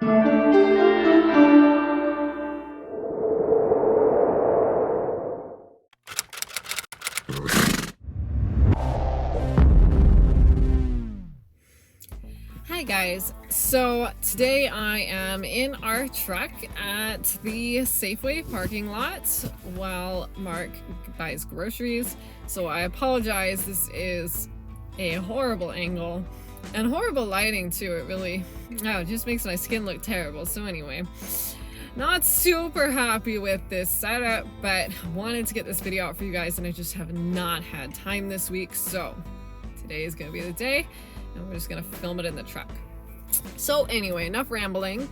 Hi guys, so today I am in our truck at the Safeway parking lot while Mark buys groceries. So I apologize, this is a horrible angle and horrible lighting too. It really, it just makes my skin look terrible. So anyway, not super happy with this setup, but wanted to get this video out for you guys and I just have not had time this week. So today is gonna be the day. And we're just gonna film it in the truck. So anyway, enough rambling.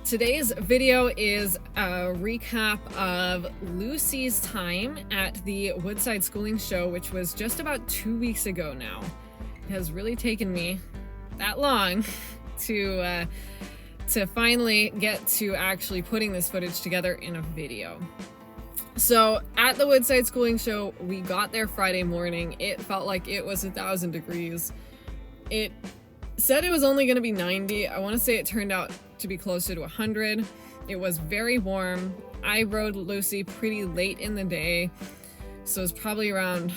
Today's video is a recap of Lucy's time at the Woodside schooling show, which was just about 2 weeks ago now. It has really taken me that long to finally get to actually putting this footage together in a video. So at the Woodside schooling show, we got there Friday morning. It felt like it was 1,000 degrees. It said it was only going to be 90. I want to say it turned out to be closer to 100. It was very warm. I rode Lucy pretty late in the day. So it was probably around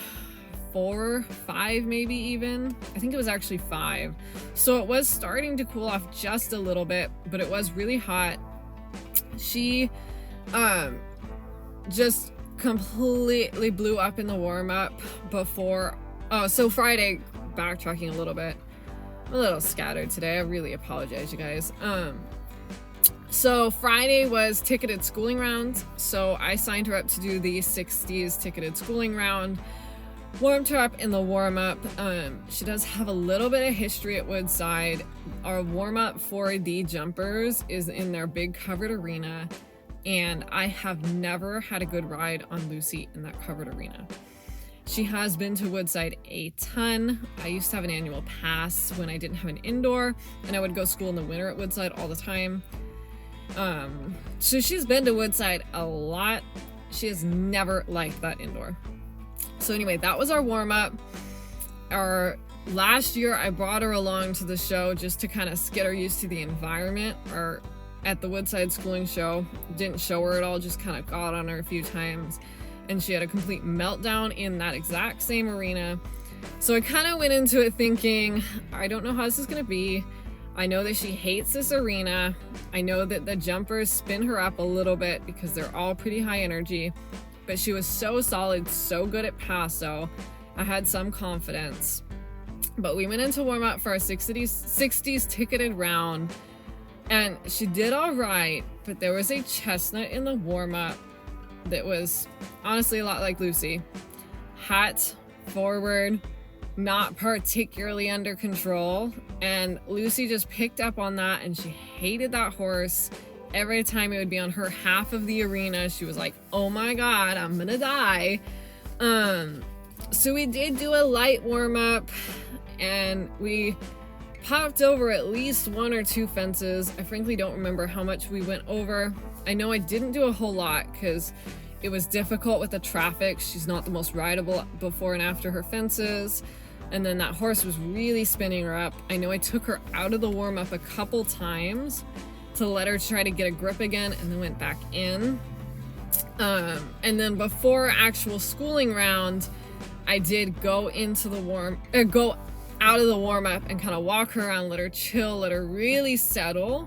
4, 5 maybe even. I think it was actually 5. So it was starting to cool off just a little bit, but it was really hot. She, just completely blew up in the warm-up before. So Friday, backtracking a little bit, I'm a little scattered today. I really apologize, you guys. So Friday was ticketed schooling round, so I signed her up to do the 60s ticketed schooling round, warmed her up in the warm-up. She does have a little bit of history at Woodside. Our warm-up for the jumpers is in their big covered arena, and I have never had a good ride on Lucy in that covered arena. She has been to Woodside a ton. I used to have an annual pass when I didn't have an indoor, and I would go school in the winter at Woodside all the time. So she's been to Woodside a lot. She has never liked that indoor. So anyway, that was our warm-up. Last year, I brought her along to the show just to kind of get her used to the environment, or at the Woodside schooling show. Didn't show her at all, just kind of got on her a few times, and she had a complete meltdown in that exact same arena. So I kind of went into it thinking, I don't know how this is going to be. I know that she hates this arena. I know that the jumpers spin her up a little bit because they're all pretty high energy, but she was so solid, so good at passo. I had some confidence. But we went into warm up for our 60s ticketed round, and she did all right, but there was a chestnut in the warm-up that was honestly a lot like Lucy. Hot, forward, not particularly under control, and Lucy just picked up on that, and she hated that horse. Every time it would be on her half of the arena, she was like, oh my god, I'm gonna die. So we did do a light warm-up, and we popped over at least 1 or 2 fences. I frankly don't remember how much we went over. I know I didn't do a whole lot because it was difficult with the traffic. She's not the most rideable before and after her fences. And then that horse was really spinning her up. I know I took her out of the warm-up a couple times to let her try to get a grip again, and then went back in. And then before actual schooling round, I did go into the go out of the warm-up and kind of walk her around, let her chill, let her really settle,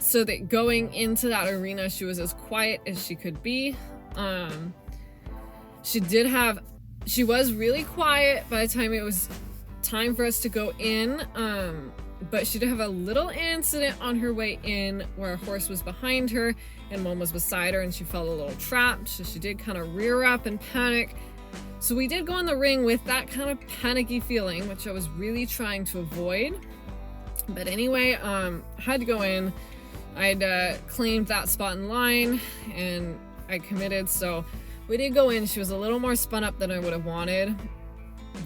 so that going into that arena, she was as quiet as she could be. She was really quiet by the time it was time for us to go in, but she did have a little incident on her way in where a horse was behind her and one was beside her, and she felt a little trapped, so she did kind of rear up and panic. So we did go in the ring with that kind of panicky feeling, which I was really trying to avoid. But anyway, had to go in. I'd claimed that spot in line and I committed, so we did go in. She was a little more spun up than I would have wanted.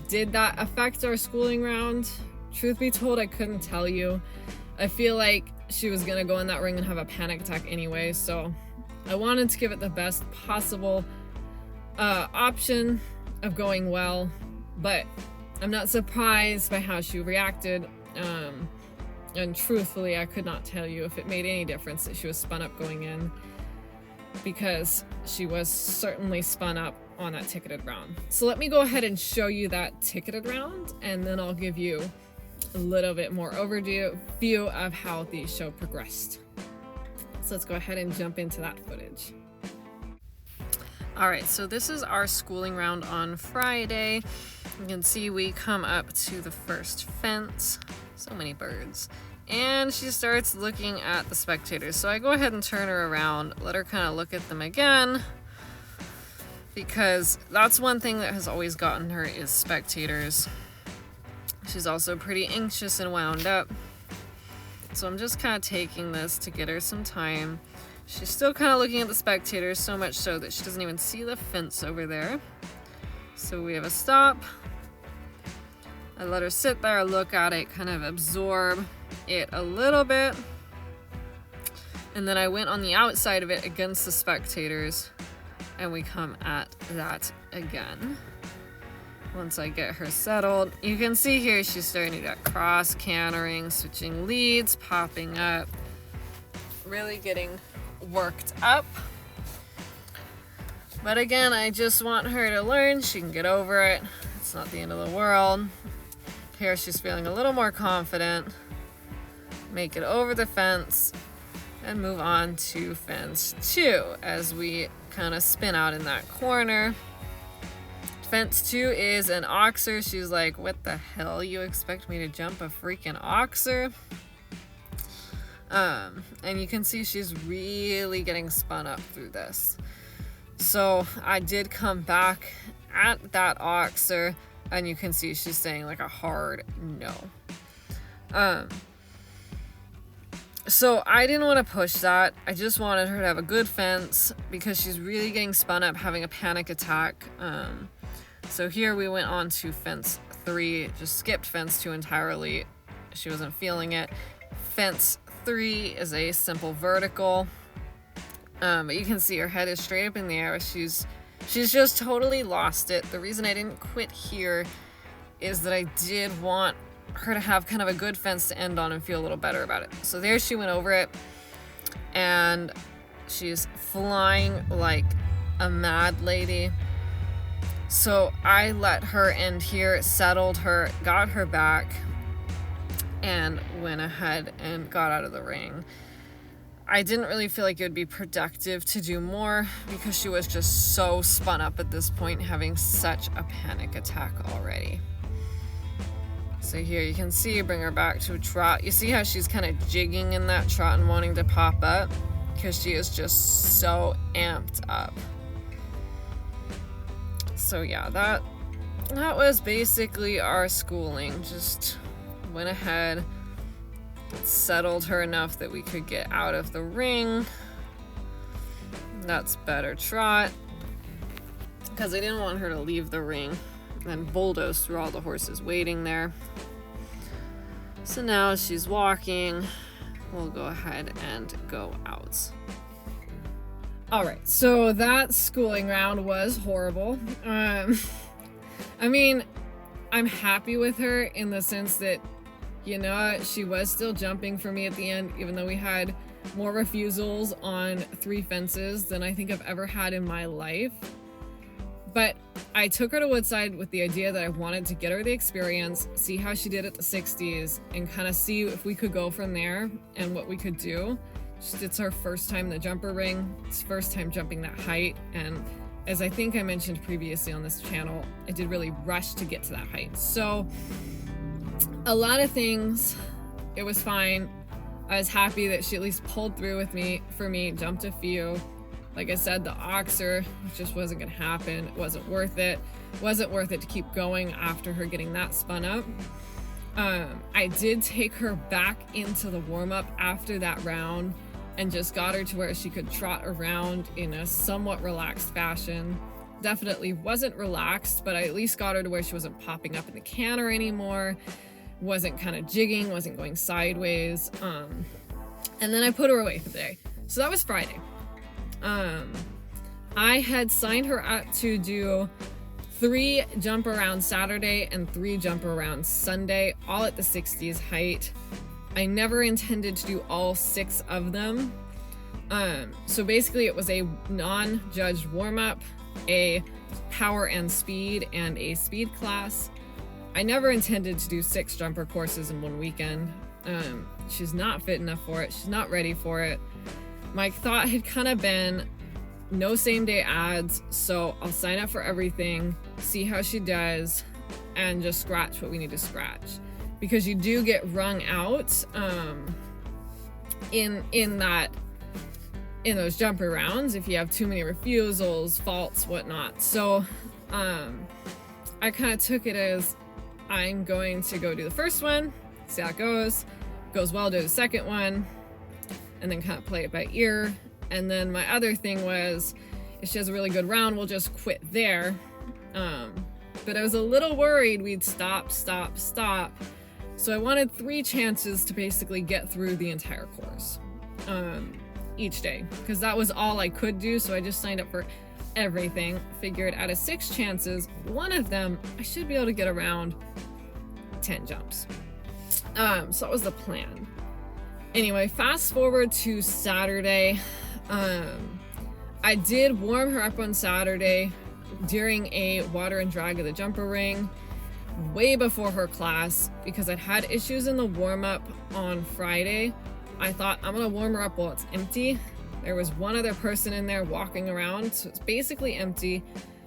Did that affect our schooling round? Truth be told, I couldn't tell you. I feel like she was gonna go in that ring and have a panic attack anyway, so I wanted to give it the best possible option of going well, but I'm not surprised by how she reacted. And truthfully, I could not tell you if it made any difference that she was spun up going in, because she was certainly spun up on that ticketed round. So let me go ahead and show you that ticketed round, and then I'll give you a little bit more overview of how the show progressed. So let's go ahead and jump into that footage. All right, so this is our schooling round on Friday. You can see we come up to the first fence. So many birds. And she starts looking at the spectators. So I go ahead and turn her around, let her kind of look at them again, because that's one thing that has always gotten her is spectators. She's also pretty anxious and wound up. So I'm just kind of taking this to get her some time. She's still kind of looking at the spectators, so much so that she doesn't even see the fence over there. So we have a stop. I let her sit there, look at it, kind of absorb it a little bit. And then I went on the outside of it against the spectators, and we come at that again. Once I get her settled, you can see here she's starting to get cross cantering, switching leads, popping up, really getting worked up. But again, I just want her to learn. She can get over it. It's not the end of the world. Here she's feeling a little more confident. Make it over the fence and move on to fence 2 as we kind of spin out in that corner. Fence 2 is an oxer. She's like, what the hell? You expect me to jump a freaking oxer? And you can see she's really getting spun up through this. So I did come back at that oxer, and you can see she's saying like a hard no. So I didn't want to push that. I just wanted her to have a good fence because she's really getting spun up, having a panic attack. So here we went on to fence 3, just skipped fence 2 entirely. She wasn't feeling it. Fence 3 is a simple vertical. But you can see her head is straight up in the air. She's just totally lost it. The reason I didn't quit here is that I did want her to have kind of a good fence to end on and feel a little better about it. So there she went over it, and she's flying like a mad lady. So I let her end here, settled her, got her back, and went ahead and got out of the ring. I didn't really feel like it would be productive to do more because she was just so spun up at this point, having such a panic attack already. So here you can see, bring her back to a trot. You see how she's kind of jigging in that trot and wanting to pop up because she is just so amped up. So yeah, that was basically our schooling. Just went ahead, settled her enough that we could get out of the ring. That's better trot, because I didn't want her to leave the ring and bulldoze through all the horses waiting there. So now she's walking. We'll go ahead and go out. All right, so that schooling round was horrible. I mean, I'm happy with her in the sense that, you know, she was still jumping for me at the end, even though we had more refusals on 3 fences than I think I've ever had in my life. But I took her to Woodside with the idea that I wanted to get her the experience, see how she did at the 60s, and kind of see if we could go from there and what we could do. It's her first time in the jumper ring. It's first time jumping that height. And as I think I mentioned previously on this channel, I did really rush to get to that height. So a lot of things, it was fine. I was happy that she at least pulled through with me, for me, jumped a few. Like I said, the oxer just wasn't gonna happen. It wasn't worth it. It wasn't worth it to keep going after her getting that spun up. I did take her back into the warm-up after that round and just got her to where she could trot around in a somewhat relaxed fashion. Definitely wasn't relaxed, but I at least got her to where she wasn't popping up in the canter anymore, wasn't kind of jigging, wasn't going sideways. And then I put her away for the day. So that was Friday. I had signed her up to do 3 jump around Saturday and 3 jump around Sunday, all at the 60s height. I never intended to do all 6 of them. So basically it was a non-judged warm-up, a power and speed, and a speed class. I never intended to do 6 jumper courses in one weekend. She's not fit enough for it. She's not ready for it. My thought had kind of been no same day ads, so I'll sign up for everything, see how she does, and just scratch what we need to scratch. Because you do get wrung out in those jumper rounds if you have too many refusals, faults, whatnot. So I kind of took it as I'm going to go do the first one, see how it goes. Goes well, do the second one, and then kind of play it by ear. And then my other thing was, if she has a really good round, we'll just quit there. But I was a little worried we'd stop. So I wanted 3 chances to basically get through the entire course each day, because that was all I could do. So I just signed up for everything. Figured out of 6 chances, one of them I should be able to get around 10 jumps. So that was the plan. Anyway, fast forward to Saturday. I did warm her up on Saturday during a water and drag of the jumper ring way before her class, because I'd had issues in the warm-up on Friday. I thought, I'm gonna warm her up while it's empty. There was one other person in there walking around, so it's basically empty.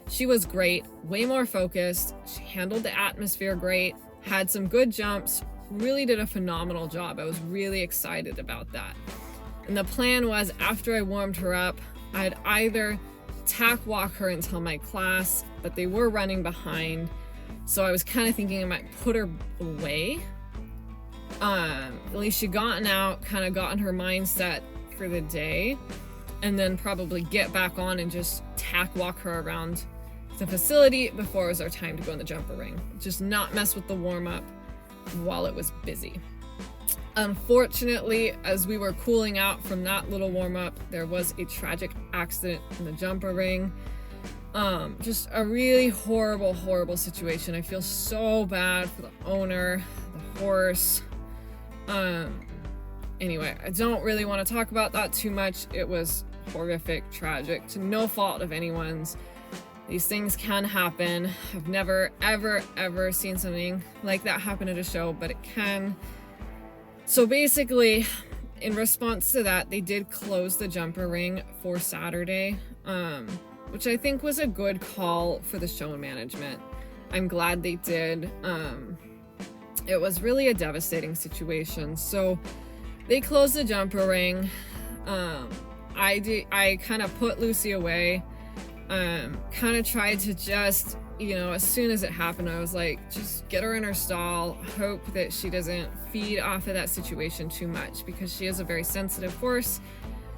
She was great, way more focused. She handled the atmosphere great, had some good jumps, really did a phenomenal job. I was really excited about that. And the plan was, after I warmed her up, I'd either tack walk her until my class, but they were running behind. So I was kind of thinking I might put her away. At least she'd gotten out, kind of gotten her mindset for the day, and then probably get back on and just tack walk her around the facility before it was our time to go in the jumper ring. Just not mess with the warm-up while it was busy. Unfortunately, as we were cooling out from that little warm-up, there was a tragic accident in the jumper ring. Just a really horrible situation. I feel so bad for the owner, the horse. Anyway, I don't really want to talk about that too much. It was horrific, tragic, to no fault of anyone's. These things can happen. I've never, ever seen something like that happen at a show, but it can. So basically, in response to that, they did close the jumper ring for Saturday, which I think was a good call for the show management. I'm glad they did. It was really a devastating situation. So they closed the jumper ring. I kind of put Lucy away. Kind of tried to just, as soon as it happened, I was like, just get her in her stall, hope that she doesn't feed off of that situation too much, because she is a very sensitive horse.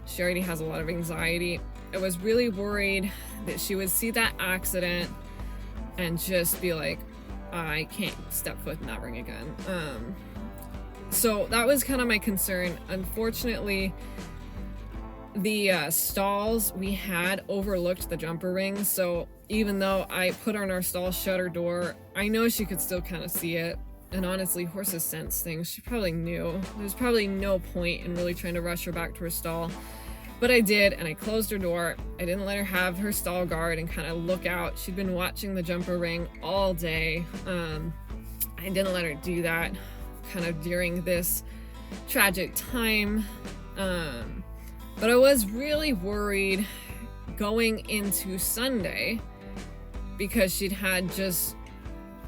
She already has a lot of anxiety. I was really worried that she would see that accident and just be like, I can't step foot in that ring again. So that was kind of my concern. Unfortunately, the stalls we had overlooked the jumper ring, so even though I put her in our stall, shut her door, I know she could still kind of see it. And honestly, horses sense things. She probably knew. There's probably no point in really trying to rush her back to her stall. But I did, and I closed her door. I didn't let her have her stall guard and kind of look out. She'd been watching the jumper ring all day. I didn't let her do that kind of during this tragic time. But I was really worried going into Sunday, because she'd had just,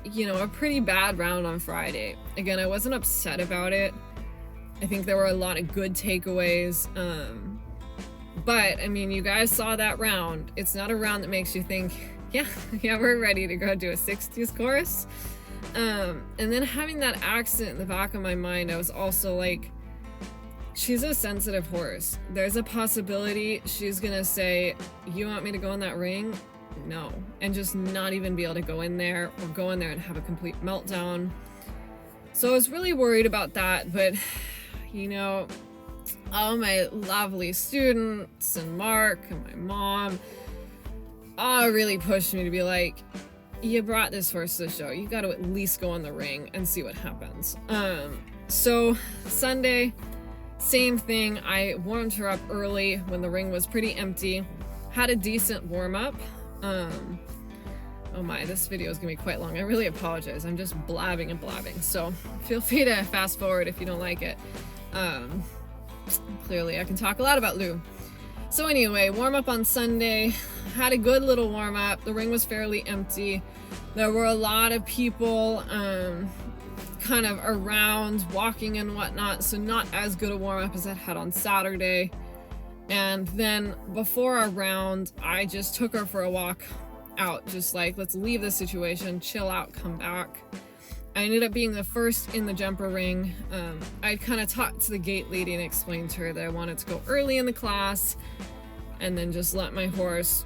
a pretty bad round on Friday. Again, I wasn't upset about it. I think there were a lot of good takeaways. But, I mean, you guys saw that round. It's not a round that makes you think, yeah, we're ready to go do a 60s course. And then having that accident in the back of my mind, I was also like, she's a sensitive horse. There's a possibility she's gonna say, you want me to go in that ring? No. And just not even be able to go in there, or go in there and have a complete meltdown. So I was really worried about that, but all my lovely students and Mark and my mom all really pushed me to be like, you brought this horse to the show. You got to at least go in the ring and see what happens. So Sunday, same thing. I warmed her up early when the ring was pretty empty. Had a decent warm up. Oh my, this video is gonna be quite long. I really apologize. I'm just blabbing and blabbing. So feel free to fast forward if you don't like it. Clearly I can talk a lot about Lou. So anyway, warm up on Sunday. Had a good little warm up. The ring was fairly empty. There were a lot of people kind of around walking and whatnot, so not as good a warm up as I had on Saturday. And then before our round, I just took her for a walk out, just like, let's leave this situation, chill out, come back. I ended up being the first in the jumper ring. I kind of talked to the gate lady and explained to her that I wanted to go early in the class and then just let my horse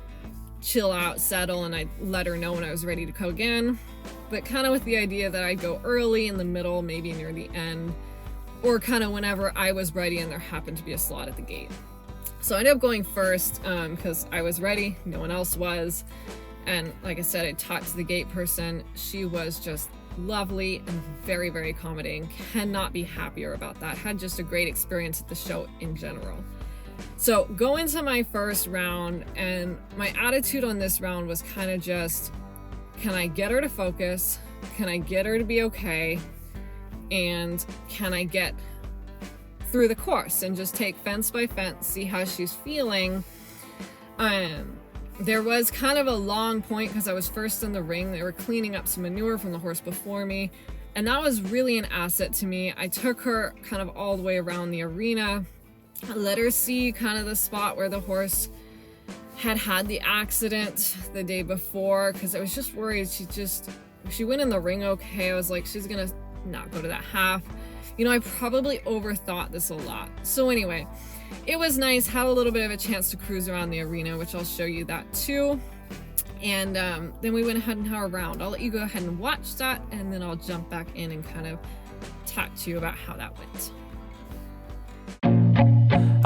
chill out, settle, and I'd let her know when I was ready to go again. But kind of with the idea that I'd go early, in the middle, maybe near the end, or kind of whenever I was ready and there happened to be a slot at the gate. So I ended up going first because I was ready, no one else was. And like I said, I talked to the gate person. She was just lovely and very, very accommodating. Cannot be happier about that. Had just a great experience at the show in general. So go into my first round, and my attitude on this round was kind of just, can I get her to focus? Can I get her to be okay? And can I get through the course and just take fence by fence, see how she's feeling? There was kind of a long point because I was first in the ring. They were cleaning up some manure from the horse before me, and that was really an asset to me. I took her kind of all the way around the arena. I let her see kind of the spot where the horse had the accident the day before, because I was just worried she went in the ring okay. I was like, she's gonna not go to that half. You know, I probably overthought this a lot. So anyway, it was nice, had a little bit of a chance to cruise around the arena, which I'll show you that too. And then we went ahead and had a round. I'll let you go ahead and watch that, and then I'll jump back in and kind of talk to you about how that went.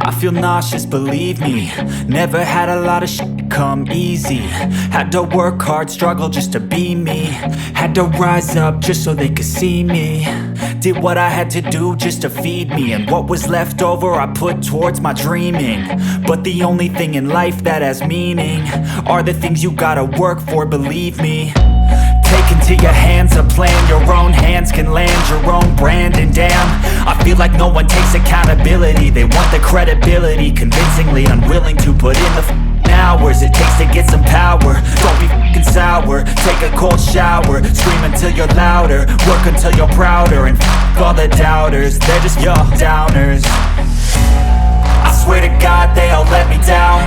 I feel nauseous, believe me. Never had a lot of shit come easy. Had to work hard, struggle just to be me. Had to rise up just so they could see me. Did what I had to do just to feed me, and what was left over I put towards my dreaming. But the only thing in life that has meaning are the things you gotta work for, believe me. Take into your hands a plan, your own hands can land your own brand. And damn, I feel like no one takes accountability. They want the credibility, convincingly unwilling to put in the hours it takes to get some power. Don't be f***ing sour, take a cold shower. Scream until you're louder, work until you're prouder. And f*** all the doubters, they're just your downers. I swear to God they all let me down.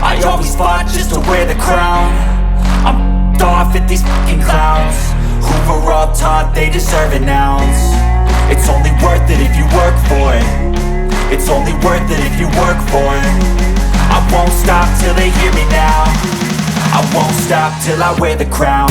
I always fought just to wear the crown. I'm off at these fucking clowns who were all taught they deserve an ounce. It's only worth it if you work for it. It's only worth it if you work for it. I won't stop till they hear me now. I won't stop till I wear the crown.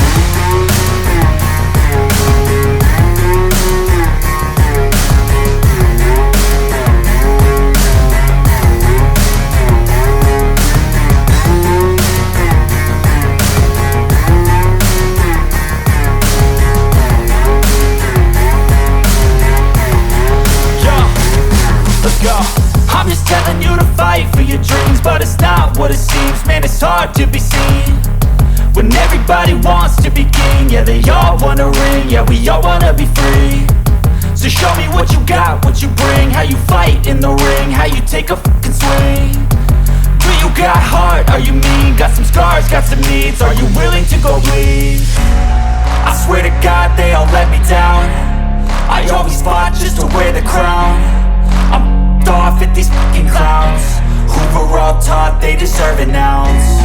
I'm just telling you to fight for your dreams, but it's not what it seems. Man, it's hard to be seen when everybody wants to be king. Yeah, they all wanna ring, yeah, we all wanna be free. So show me what you got, what you bring, how you fight in the ring, how you take a fucking swing. Do you got heart, are you mean? Got some scars, got some needs, are you willing to go bleed? I swear to God they all let me down. I always fought just to wear the crown. I'm off at these fucking clowns who were all taught they deserve an ounce.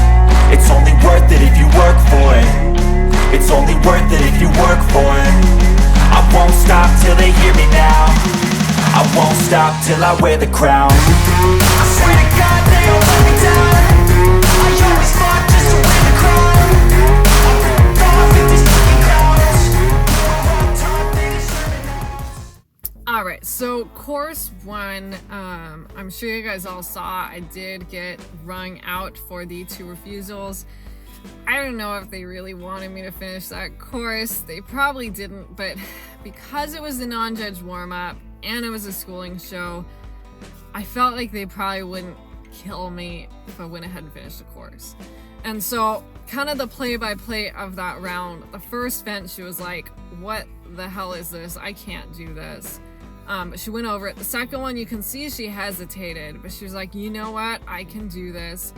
It's only worth it if you work for it. It's only worth it if you work for it. I won't stop till they hear me now. I won't stop till I wear the crown. I swear to God they all let me down. I always fought just to wear the crown. I'm off at these fucking clowns who were all taught they deserve an ounce. Alright, so course one, I'm sure you guys all saw, I did get rung out for the 2 refusals. I don't know if they really wanted me to finish that course. They probably didn't, but because it was a non-judge warm-up and it was a schooling show, I felt like they probably wouldn't kill me if I went ahead and finished the course. And so, kind of the play-by-play of that round, the first fence, she was like, what the hell is this? I can't do this. But she went over it. The second one, you can see she hesitated, but she was like, you know what? I can do this.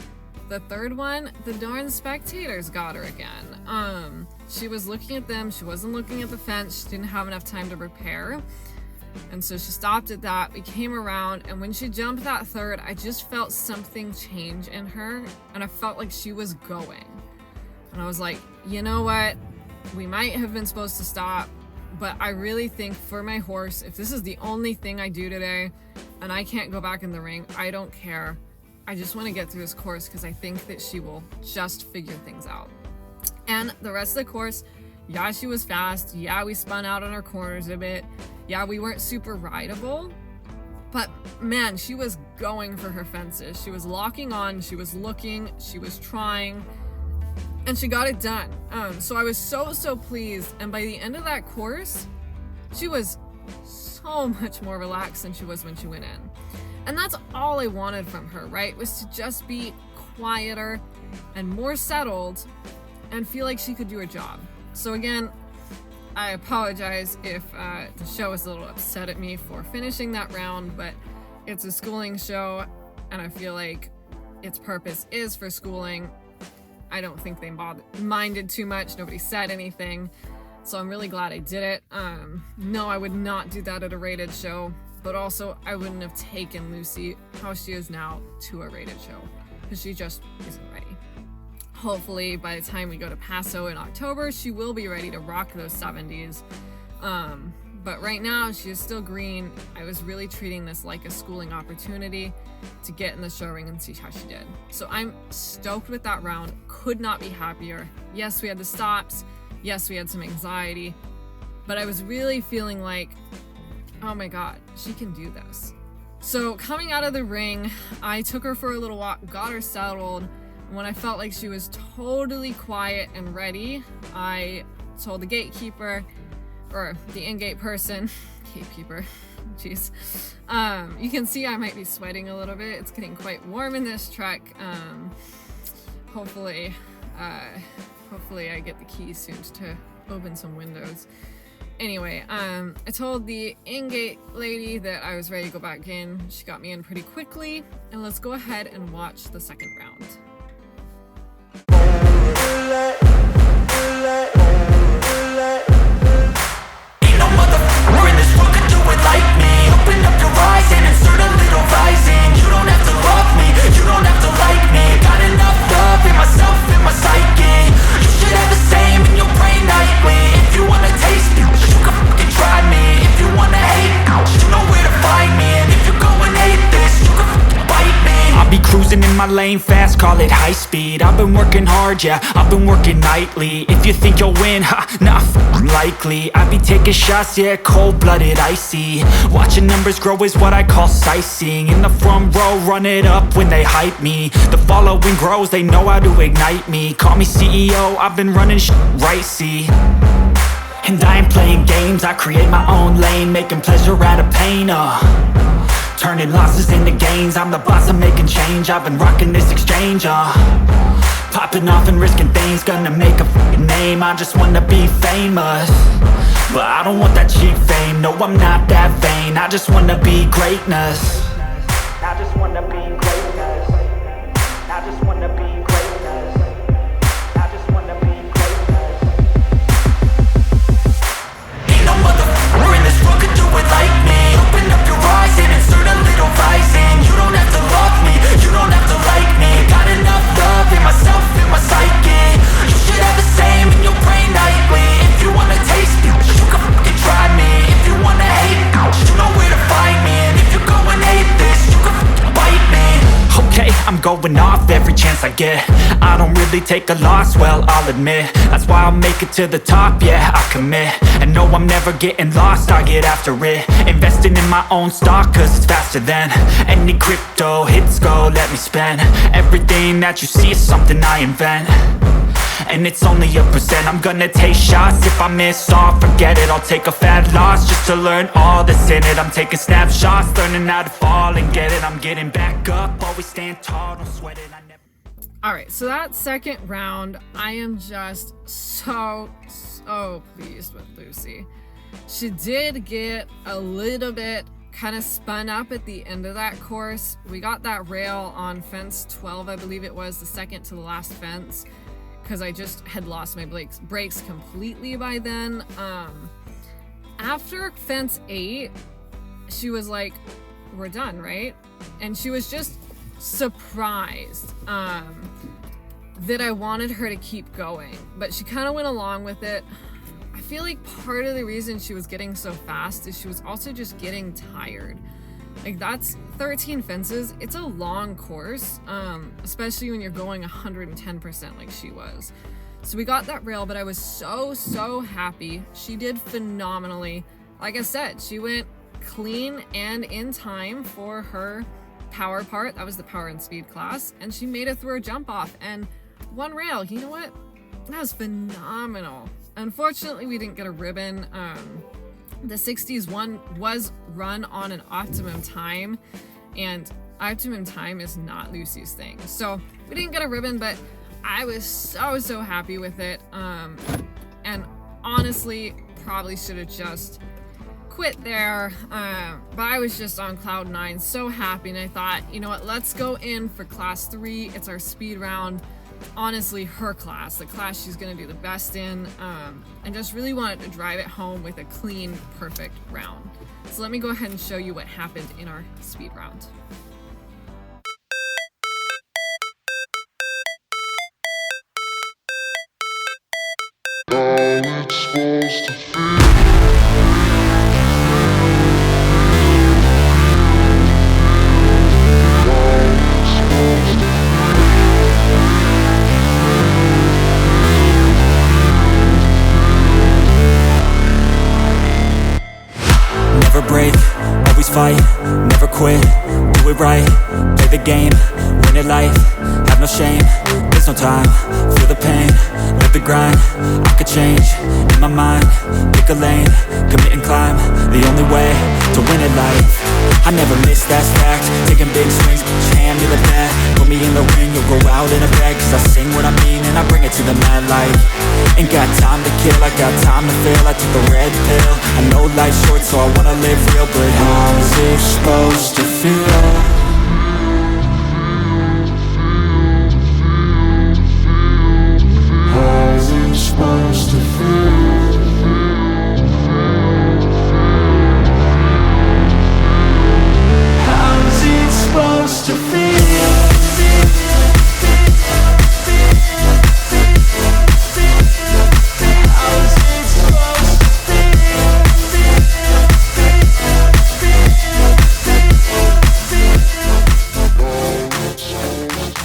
The third one, the darn spectators got her again. She was looking at them. She wasn't looking at the fence. She didn't have enough time to prepare. And so she stopped at that. We came around, and when she jumped that third, I just felt something change in her, and I felt like she was going. And I was like, you know what? We might have been supposed to stop, but I really think for my horse, if this is the only thing I do today, and I can't go back in the ring, I don't care. I just want to get through this course because I think that she will just figure things out. And the rest of the course, yeah, she was fast. Yeah, we spun out on our corners a bit. Yeah, we weren't super rideable. But man, she was going for her fences. She was locking on. She was looking. She was trying. And she got it done. So I was so pleased. And by the end of that course, she was so much more relaxed than she was when she went in. And that's all I wanted from her, right? Was to just be quieter and more settled and feel like she could do her job. So again, I apologize if the show was a little upset at me for finishing that round, but it's a schooling show and I feel like its purpose is for schooling. I don't think they minded too much. Nobody said anything. So I'm really glad I did it. No, I would not do that at a rated show, but also I wouldn't have taken Lucy, how she is now, to a rated show because she just isn't ready. Hopefully by the time we go to Paso in October, she will be ready to rock those 70s. But right now she is still green. I was really treating this like a schooling opportunity to get in the show ring and see how she did. So I'm stoked with that round. Could not be happier. Yes, we had the stops. Yes, we had some anxiety, but I was really feeling like, oh my God, she can do this. So coming out of the ring, I took her for a little walk, got her settled. When I felt like she was totally quiet and ready, I told the gatekeeper, or the in-gate person, gatekeeper, jeez. You can see I might be sweating a little bit. It's getting quite warm in this truck. Hopefully I get the keys soon to open some windows. Anyway, I told the in-gate lady that I was ready to go back in. She got me in pretty quickly, and let's go ahead and watch the second round. Ain't no motherfucker in this world could do it like me. Open up your eyes and insert a little rising. You don't have to love me, you don't have to like me. Got enough love in myself, in my psyche. You should have the same in your brain nightly. If you wanna taste me, you can fucking try me. If you wanna hate, you know where to find me. And if you go and hate this, you can fucking bite me. I'll be cruising in my lane fast, call it high speed. I've been working hard, yeah, I've been working nightly. If you think you'll win, ha, not likely. I be taking shots, yeah, cold-blooded, icy. Watching numbers grow is what I call sightseeing. In the front row, run it up when they hype me. The following grows, they know how to ignite me. Call me CEO, I've been running shit right, see. And I ain't playing games, I create my own lane, making pleasure out of pain, turning losses into gains. I'm the boss, I'm making change. I've been rocking this exchange, popping off and risking things. Gonna make a fucking name, I just wanna be famous. But I don't want that cheap fame, no I'm not that vain. I just wanna be greatness. I just wanna be greatness. I just wanna be greatness. I just wanna be greatness. Ain't no motherfucker in this world could do it like me. Open up your eyes and insert a little rising. You don't have to love me, you don't have to like me. Got enough love in myself, in my psyche. You should have the same in your brain nightly. If you wanna taste me, you can fucking try me. If you wanna hate, you know where to find me. And if you go and hate this, you can fucking bite me. Okay, I'm going off every chance I get. I don't really take a loss, well, I'll admit. That's why I'll make it to the top, yeah, I commit. And no, I'm never getting lost, I get after it. Investing in my own stock, cause it's faster than any crypto hits go, let me spend. Everything that you see is something I invent. and it's only a percent. I'm gonna take shots, if I miss all, forget it. I'll take a fat loss just to learn all that's in it. I'm taking snapshots, learning how to fall and get it. I'm getting back up, always stand tall, don't sweat it. Alright, so that second round, I am just so pleased with Lucy. She did get a little bit kind of spun up at the end of that course. We got that rail on fence 12, I believe it was, the second to the last fence, because I just had lost my brakes completely by then. After fence 8, she was like, we're done, right? And she was just surprised that I wanted her to keep going, but she kind of went along with it. I feel like part of the reason she was getting so fast is she was also just getting tired. Like, that's 13 fences. It's a long course, especially when you're going 110% like she was. So we got that rail, but I was so happy. She did phenomenally. Like I said, she went clean and in time for her power part. That was the power and speed class, and she made it through her jump off and one rail. You know what? That was phenomenal. Unfortunately, we didn't get a ribbon. The 60s one was run on an optimum time, and optimum time is not Lucy's thing. So we didn't get a ribbon, but I was so happy with it. And honestly, probably should have just quit there. But I was just on cloud 9, so happy, and I thought, you know what, let's go in for class 3. It's our speed round. Honestly, her class, the class she's gonna do the best in, and just really wanted to drive it home with a clean, perfect round. So let me go ahead and show you what happened in our speed round. Never break, always fight, never quit, do it right, play the game, win it life, have no shame, there's no time, feel the pain, live the grind, I could change, in my mind, pick a lane, commit and climb, the only way to win it life. I never miss, that's fact, taking big swings, put your hand to the bat, put me in the ring, you'll go out in a bag, cause I sing what I mean and I bring it to the mad light. Ain't got time to kill, I got time to feel, I took the red pill, I know life's short so I wanna live real, but how's it supposed to feel? How's it supposed to feel? How's it supposed to feel?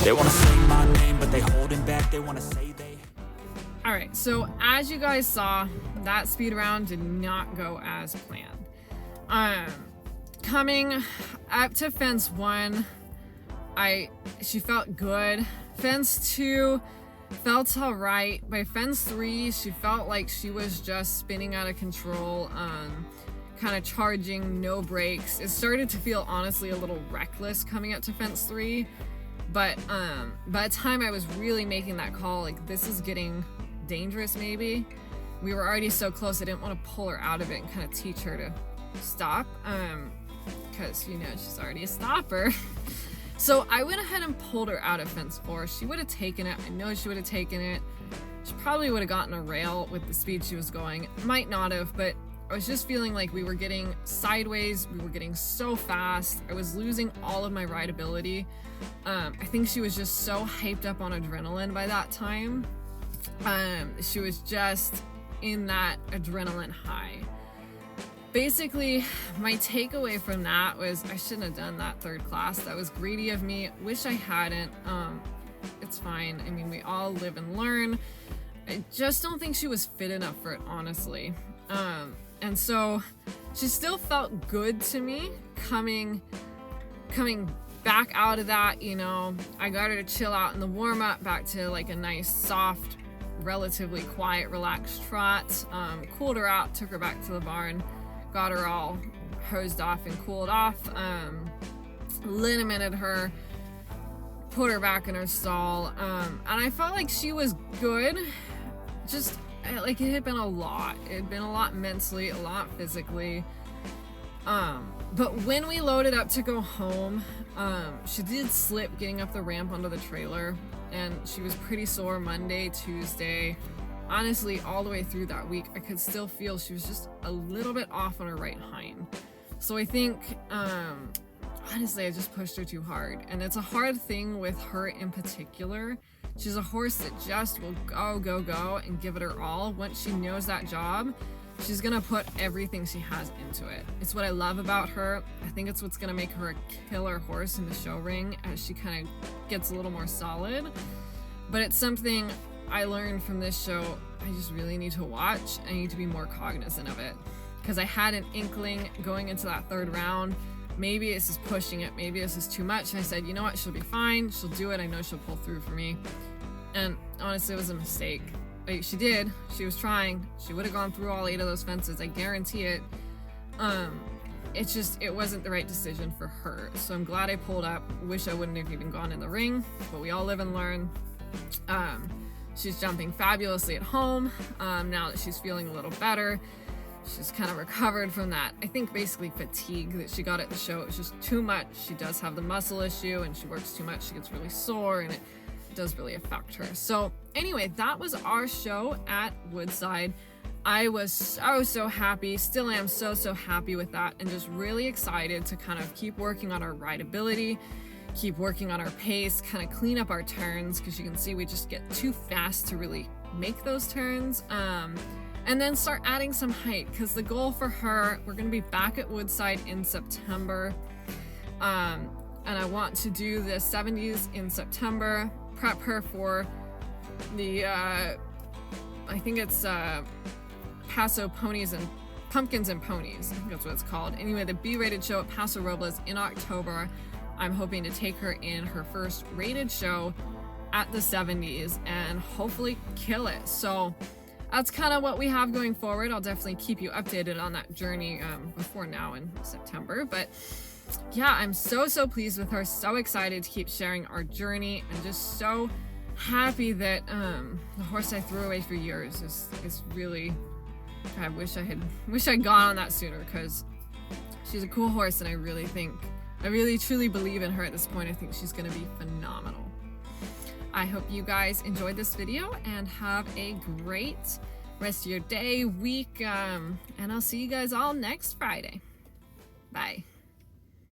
They wanna say my name, but they holding back, they wanna say they... Alright, so as you guys saw, that speed round did not go as planned. Coming up to fence 1, she felt good. Fence 2 felt alright. By fence 3, she felt like she was just spinning out of control, kind of charging, no brakes. It started to feel honestly a little reckless coming up to fence 3. But by the time I was really making that call, like, this is getting dangerous maybe, we were already so close I didn't want to pull her out of it and kind of teach her to stop, because, you know, she's already a stopper. So I went ahead and pulled her out of fence 4. She would have taken it. I know she would have taken it. She probably would have gotten a rail with the speed she was going. Might not have, but I was just feeling like we were getting sideways. We were getting so fast. I was losing all of my rideability. I think she was just so hyped up on adrenaline by that time. She was just in that adrenaline high. Basically, my takeaway from that was I shouldn't have done that third class. That was greedy of me. Wish I hadn't. It's fine. I mean, we all live and learn. I just don't think she was fit enough for it, honestly. And so she still felt good to me coming back out of that, you know. I got her to chill out in the warm-up, back to like a nice soft relatively quiet, relaxed trot. Cooled her out, took her back to the barn, got her all hosed off and cooled off, limited her, put her back in her stall, and I felt like she was good. Just like it had been a lot. It had been a lot mentally, a lot physically. But when we loaded up to go home, she did slip getting up the ramp onto the trailer, and she was pretty sore Monday, Tuesday. Honestly, all the way through that week, I could still feel she was just a little bit off on her right hind. So I think, honestly, I just pushed her too hard. And it's a hard thing with her in particular. She's a horse that just will go, and give it her all. Once she knows that job, she's gonna put everything she has into it. It's what I love about her. I think it's what's gonna make her a killer horse in the show ring as she kind of gets a little more solid. But it's something I learned from this show. I just really need to watch. I need to be more cognizant of it. Because I had an inkling going into that third round, maybe this is pushing it, maybe this is too much. And I said, you know what, she'll be fine, she'll do it, I know she'll pull through for me. And honestly, it was a mistake. Like, she did, she was trying, she would have gone through all 8 of those fences, I guarantee it. It wasn't the right decision for her. So I'm glad I pulled up. Wish I wouldn't have even gone in the ring, but we all live and learn. She's jumping fabulously at home, now that she's feeling a little better. She's kind of recovered from that, I think basically fatigue that she got at the show. It was just too much. She does have the muscle issue, and she works too much. She gets really sore, and it does really affect her. So anyway, that was our show at Woodside. I was so happy, still am so happy with that, and just really excited to kind of keep working on our rideability, keep working on our pace, kind of clean up our turns, because you can see we just get too fast to really make those turns. And then start adding some height, because the goal for her, we're going to be back at Woodside in September. And I want to do the 70s in September, prep her for the, I think it's Paso Ponies and Pumpkins and Ponies. I think that's what it's called. Anyway, the B-rated show at Paso Robles in October. I'm hoping to take her in her first rated show at the 70s and hopefully kill it. So that's kind of what we have going forward. I'll definitely keep you updated on that journey before now in September. But yeah, I'm so pleased with her. So excited to keep sharing our journey, and just so happy that the horse I threw away for years is really, I wish I'd gone on that sooner, because she's a cool horse, and I really truly believe in her at this point. I think she's going to be phenomenal. I hope you guys enjoyed this video and have a great rest of your day, week, and I'll see you guys all next Friday. Bye.